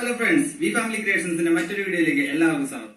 Hello friends, V Family Creations in a മറ്റൊരു വീഡിയോയിലേക്ക് എല്ലാവർക്കും സ്വാഗതം.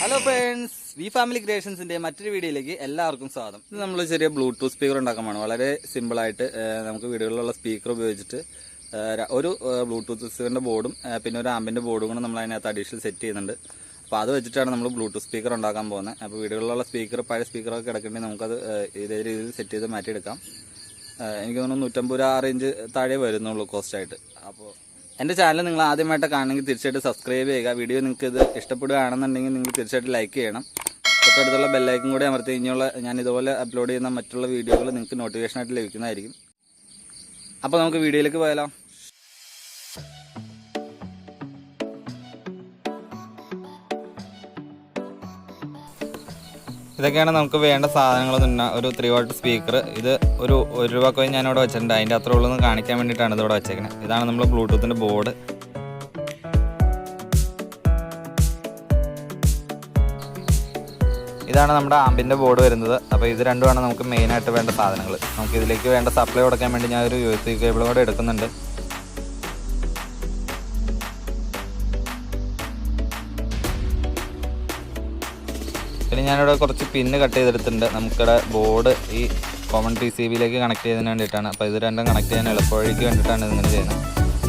ഹലോ ഫ്രണ്ട്സ്, വി ഫാമിലി ക്രിയേഷൻസിന്റെ മറ്റൊരു വീഡിയോയിലേക്ക് എല്ലാവർക്കും സ്വാഗതം. ഇത് നമ്മൾ ചെറിയ ബ്ലൂടൂത്ത് സ്പീക്കർ ഉണ്ടാക്കാനാണ്. വളരെ സിമ്പിളായിട്ട് നമുക്ക് വീടുകളിലുള്ള സ്പീക്കർ ഉപയോഗിച്ചിട്ട് ഒരു ബ്ലൂടൂത്ത് സ്പീക്കറിന്റെ ബോർഡും പിന്നെ ഒരു ആമ്പിന്റെ ബോർഡും കൂടെ നമ്മൾ അതിനകത്ത് അഡീഷണൽ സെറ്റ് ചെയ്യുന്നുണ്ട്. അപ്പോൾ അത് വെച്ചിട്ടാണ് നമ്മൾ ബ്ലൂടൂത്ത് സ്പീക്കർ ഉണ്ടാക്കാൻ പോകുന്നത്. അപ്പോൾ വീടുകളിലുള്ള സ്പീക്കർ പഴയ സ്പീക്കറൊക്കെ കിടക്കണമെങ്കിൽ നമുക്കത് ഇതേ രീതിയിൽ സെറ്റ് ചെയ്ത് മാറ്റിയെടുക്കാം. എനിക്ക് തോന്നുന്നു 150 രൂപ റേഞ്ച് താഴെ വരുന്നുള്ളൂ കോസ്റ്റായിട്ട്. അപ്പോൾ എൻ്റെ ചാനൽ നിങ്ങൾ ആദ്യമായിട്ട് കാണണമെങ്കിൽ തീർച്ചയായിട്ടും സബ്സ്ക്രൈബ് ചെയ്യുക. വീഡിയോ നിങ്ങൾക്ക് ഇത് ഇഷ്ടപ്പെടുകയാണെന്നുണ്ടെങ്കിൽ നിങ്ങൾ തീർച്ചയായിട്ടും ലൈക്ക് ചെയ്യണം. തൊട്ടടുത്തുള്ള ബെല്ലൈക്കൻ കൂടി അമർത്തി കഴിഞ്ഞുള്ള ഞാൻ ഇതുപോലെ അപ്ലോഡ് ചെയ്യുന്ന മറ്റുള്ള വീഡിയോകൾ നിങ്ങൾക്ക് നോട്ടിഫിക്കേഷനായിട്ട് ലഭിക്കുന്നതായിരിക്കും. അപ്പോൾ നമുക്ക് വീഡിയോയിലേക്ക് പോയാലോ. ഇതൊക്കെയാണ് നമുക്ക് വേണ്ട സാധനങ്ങൾ. ഒരു 3 വാട്ട് സ്പീക്കർ. ഇത് ഒരു രൂപ കോയിൻ ഞാനിവിടെ വെച്ചിട്ടുണ്ട്. അതിൻ്റെ അത്ര ഉള്ളതെന്ന് കാണിക്കാൻ വേണ്ടിയിട്ടാണ് ഇതിവിടെ വെച്ചേക്കുന്നത്. ഇതാണ് നമ്മൾ ബ്ലൂടൂത്തിൻ്റെ ബോർഡ്. ഇതാണ് നമ്മുടെ ആമ്പിൻ്റെ ബോർഡ് വരുന്നത്. അപ്പോൾ ഇത് രണ്ടുമാണ് നമുക്ക് മെയിനായിട്ട് വേണ്ട സാധനങ്ങൾ. നമുക്ക് ഇതിലേക്ക് വേണ്ട സപ്ലൈ കൊടുക്കാൻ വേണ്ടി ഞാനൊരു USB കേബിൾ കൂടെ എടുക്കുന്നുണ്ട്. പിന്നെ ഞാനിവിടെ കുറച്ച് പിന്ന് കട്ട് ചെയ്തെടുത്തിട്ടുണ്ട്. നമുക്കിവിടെ ബോർഡ് ഈ കോമൺ PCBയിലേക്ക് കണക്ട് ചെയ്യുന്നതിന് വേണ്ടിയിട്ടാണ്. അപ്പോൾ ഇത് രണ്ടും കണക്ട് ചെയ്യാൻ എളുപ്പവഴിക്ക് വേണ്ടിയിട്ടാണ് ഇതിങ്ങനെ ചെയ്യുന്നത്.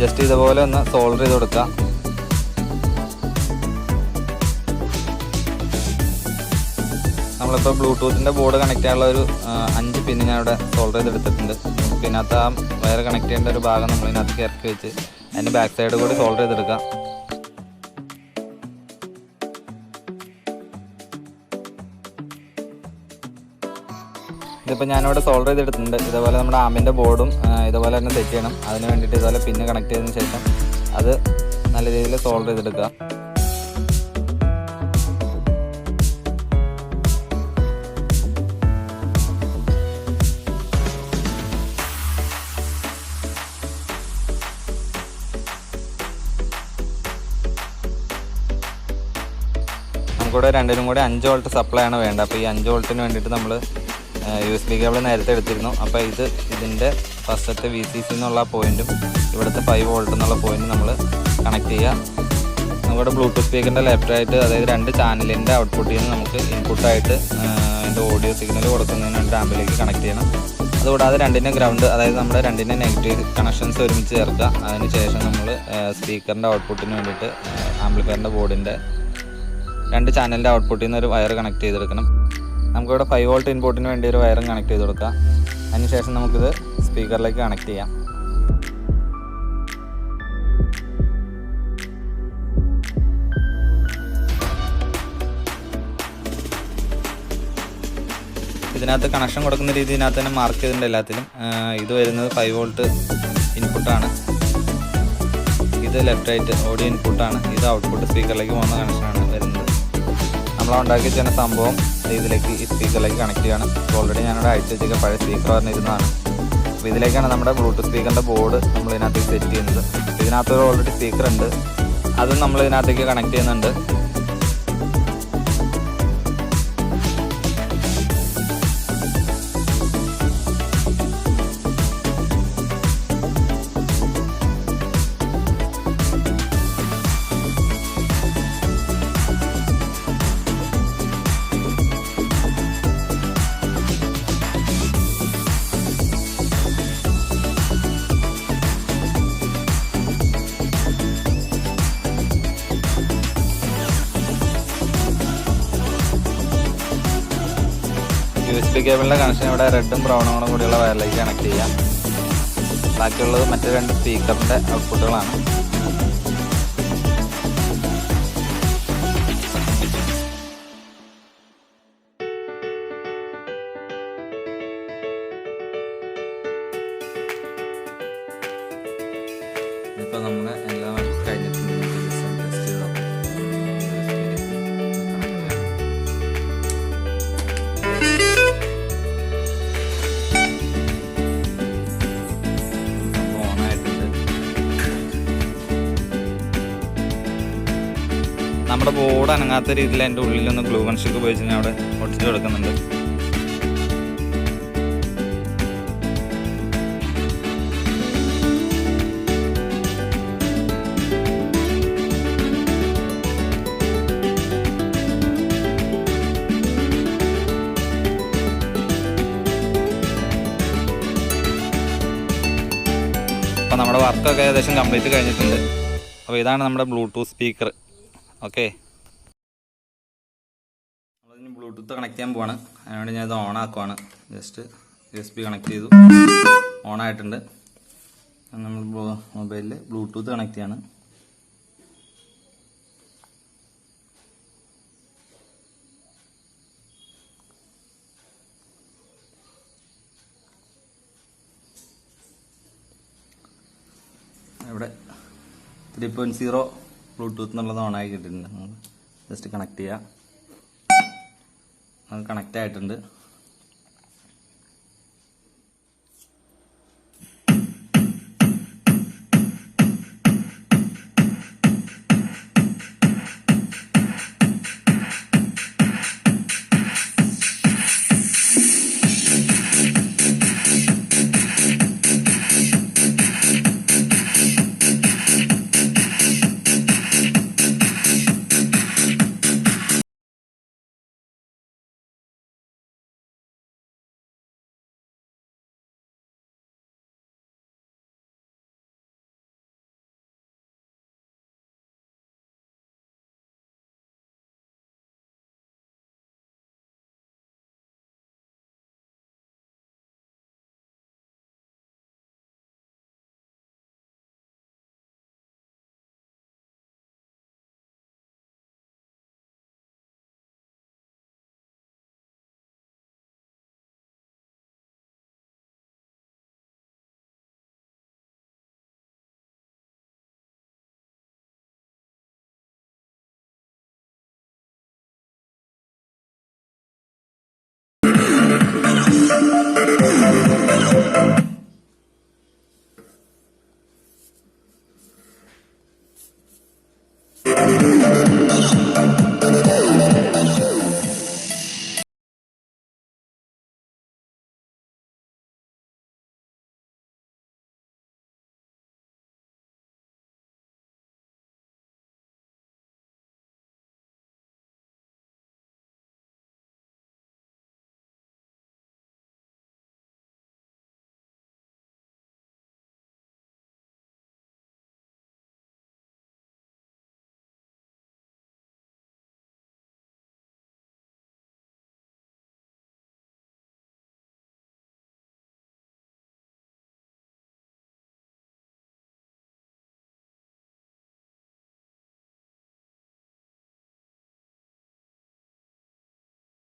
ജസ്റ്റ് ഇതുപോലെ ഒന്ന് സോൾഡർ ചെയ്ത് കൊടുക്കുക. നമ്മളിപ്പോൾ ബ്ലൂടൂത്തിൻ്റെ ബോർഡ് കണക്ട് ചെയ്യാനുള്ള ഒരു 5 പിന്ന് ഞാനിവിടെ സോൾഡർ ചെയ്തെടുത്തിട്ടുണ്ട്. ഇതിനകത്ത് ആ വയർ കണക്ട് ചെയ്യേണ്ട ഒരു ഭാഗം നമ്മളിതിനകത്ത് ഇറക്കി വെച്ച് അതിൻ്റെ ബാക്ക് സൈഡ് കൂടി സോൾഡർ ചെയ്തെടുക്കാം. ഇതിപ്പോൾ ഞാനിവിടെ സോൾഡർ ചെയ്തെടുത്തിട്ടുണ്ട്. ഇതുപോലെ നമ്മുടെ ആമ്പിൻ്റെ ബോർഡും ഇതുപോലെ തന്നെ സെറ്റ് ചെയ്യണം. അതിന് വേണ്ടിയിട്ട് ഇതുപോലെ പിന്നെ കണക്ട് ചെയ്തതിന് ശേഷം അത് നല്ല രീതിയിൽ സോൾഡർ ചെയ്തെടുക്കുക. നമുക്കിവിടെ രണ്ടിനും കൂടെ 5 വോൾട്ട് സപ്ലൈ ആണ് വേണ്ടത്. അപ്പോൾ ഈ 5 വോൾട്ടിന് വേണ്ടിയിട്ട് നമ്മൾ USB കേബിൾ നേരത്തെ എടുത്തിരുന്നു. അപ്പോൾ ഇതിൻ്റെ ഫസ്റ്റത്തെ VCC എന്നുള്ള പോയിൻറ്റും ഇവിടുത്തെ 5 വോൾട്ട് എന്നുള്ള പോയിൻറ്റും നമ്മൾ കണക്ട് ചെയ്യുക. നമ്മുടെ ബ്ലൂടൂത്ത് സ്പീക്കറിൻ്റെ ലെഫ്റ്റായിട്ട്, അതായത് 2 ചാനലിൻ്റെ ഔട്ട്പുട്ടിൽ നിന്ന് നമുക്ക് ഇൻപുട്ടായിട്ട് അതിൻ്റെ ഓഡിയോ സിഗ്നൽ കൊടുക്കുന്നതിന് വേണ്ടി ആമ്പിലേക്ക് കണക്ട് ചെയ്യണം. അതുകൂടാതെ രണ്ടിൻ്റെ ഗ്രൗണ്ട്, അതായത് നമ്മുടെ രണ്ടിൻ്റെ നെഗറ്റീവ് കണക്ഷൻസ് ഒരുമിച്ച് ചേർക്കുക. അതിന് ശേഷം നമ്മൾ സ്പീക്കറിൻ്റെ ഔട്ട്പുട്ടിന് വേണ്ടിയിട്ട് ആംപ്ലിഫയറിൻ്റെ ബോർഡിൻ്റെ 2 ചാനലിൻ്റെ ഔട്ട്പുട്ടിൽ നിന്ന് ഒരു വയർ കണക്ട് ചെയ്തെടുക്കണം. നമുക്കിവിടെ 5 വോൾട്ട് ഇൻപുട്ടിന് വേണ്ടി ഒരു വയറും കണക്ട് ചെയ്ത് കൊടുക്കാം. അതിനുശേഷം നമുക്കിത് സ്പീക്കറിലേക്ക് കണക്ട് ചെയ്യാം. ഇതിനകത്ത് കണക്ഷൻ കൊടുക്കുന്ന രീതി ഇതിനകത്ത് തന്നെ മാർക്ക് ചെയ്തിട്ടുണ്ട് എല്ലാത്തിലും. ഇത് വരുന്നത് 5 വോൾട്ട് ഇൻപുട്ടാണ്. ഇത് ലെഫ്റ്റ് റൈറ്റ് ഓഡിയോ ഇൻപുട്ടാണ്. ഇത് ഔട്ട്പുട്ട് സ്പീക്കറിലേക്ക് പോകുന്ന കണക്ഷനാണ് വരുന്നത്. നമ്മളുണ്ടാക്കി ചെയ്യുന്ന സംഭവം ഇതിലേക്ക് ഈ സ്പീക്കറിലേക്ക് കണക്ട് ചെയ്യണം. ഓൾറെഡി ഞാനിവിടെ അയച്ചു വെച്ചൊക്കെ പഴയ സ്പീക്കർ പറഞ്ഞിരുന്നതാണ്. അപ്പോൾ ഇതിലേക്കാണ് നമ്മുടെ ബ്ലൂടൂത്ത് സ്പീക്കറിൻ്റെ ബോർഡ് നമ്മൾ ഇതിനകത്തേക്ക് സെറ്റ് ചെയ്യുന്നത്. ഇതിനകത്തൊരു ഓൾറെഡി സ്പീക്കർ ഉണ്ട്, അതും നമ്മൾ ഇതിനകത്തേക്ക് കണക്ട് ചെയ്യുന്നുണ്ട്. USB കേബിളിൻ്റെ കണക്ഷൻ ഇവിടെ റെഡും ബ്രൗണും കൂടിയുള്ള വയറിലേക്ക് കണക്ട് ചെയ്യാം. ബാക്കിയുള്ളത് മറ്റ് 2 സ്പീക്കറിൻ്റെ ഔട്ട്പുട്ടുകളാണ്. ഇപ്പോൾ നമ്മൾ എല്ലാം കഴിഞ്ഞിട്ടുണ്ട്. ടെസ്റ്റ് ചെയ്ത് നമ്മുടെ ബോർഡ് അനങ്ങാത്ത രീതിയിൽ അതിൻ്റെ ഉള്ളിലൊന്ന് ഗ്ലൂ ഗൺ സ്റ്റിക്ക് ഉപയോഗിച്ച് ഞാൻ അവിടെ ഒട്ടിച്ച് കൊടുക്കുന്നുണ്ട്. അപ്പോൾ നമ്മുടെ വർക്കൊക്കെ ഏകദേശം കംപ്ലീറ്റ് കഴിഞ്ഞിട്ടുണ്ട്. അപ്പോൾ ഇതാണ് നമ്മുടെ ബ്ലൂടൂത്ത് സ്പീക്കർ. ഓക്കെ, നമ്മളിനി ബ്ലൂടൂത്ത് കണക്ട് ചെയ്യാൻ പോവാണ്. അതിനുവേണ്ടി ഞാൻ ഇത് ഓൺ ആക്കുവാണ്. ജസ്റ്റ് USB കണക്ട് ചെയ്തു, ഓൺ ആയിട്ടുണ്ട്. നമ്മൾ മൊബൈലിൽ ബ്ലൂടൂത്ത് കണക്ട് ചെയ്യാണ്. ഇവിടെ 3.0 ബ്ലൂടൂത്ത് എന്നുള്ളത് ഓണാക്കി കിട്ടിയിട്ടുണ്ട്. ജസ്റ്റ് കണക്ട് ചെയ്യുക. അത് കണക്റ്റ് ആയിട്ടുണ്ട്.